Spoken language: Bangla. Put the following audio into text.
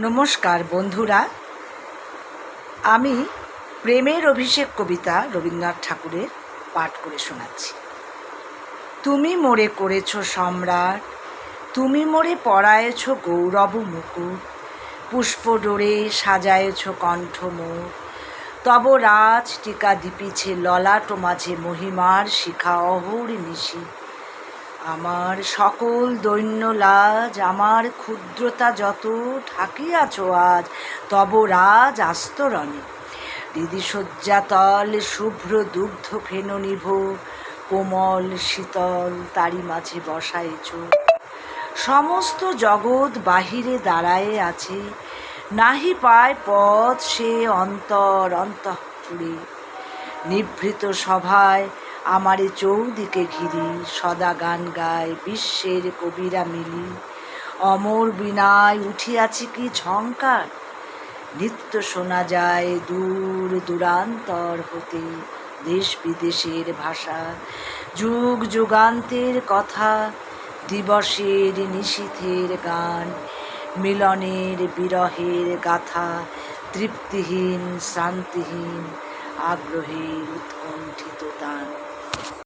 নমস্কার বন্ধুরা, আমি প্রেমের অভিষেক কবিতা রবীন্দ্রনাথ ঠাকুরের পাঠ করে শোনাচ্ছি। তুমি মোরে করেছ সম্রাট, তুমি মোরে পরায়েছ গৌরব মুকুট, পুষ্প ডোরে সাজায়েছ কণ্ঠ মোর, তব রাজ টিকা দীপিছে ললাট মাঝে মহিমার শিখা অহর নিশি। আমার সকল দৈন্য লাজ, আমার ক্ষুদ্রতা যত ঢাকিয়াছ আজ তব রাজ আস্তরণে। হৃদিশয্যাতল শুভ্র দুগ্ধ ফেন নিভ, কোমল শীতল তারি মাঝে বসায়েছ। সমস্ত জগৎ বাহিরে দাঁড়ায়ে আছে, নাহি পায় পথ সে অন্তর অন্তঃপুরে। নিভৃত সভায় আমারে চৌদিকে ঘিরি, সদা গান গায় বিশ্বের কবিরা মিলি। অমর বীণায় উঠিয়াছে কি ঝঙ্কার, নিত্য শোনা যায় দূর দূরান্তর হতে। দেশ বিদেশের ভাষা, যুগ যুগান্তের কথা, দিবসের নিশীথের গান, মিলনের বিরহের গাথা, তৃপ্তিহীন শ্রান্তিহীন আগ্রহের উৎকণ্ঠিত তান।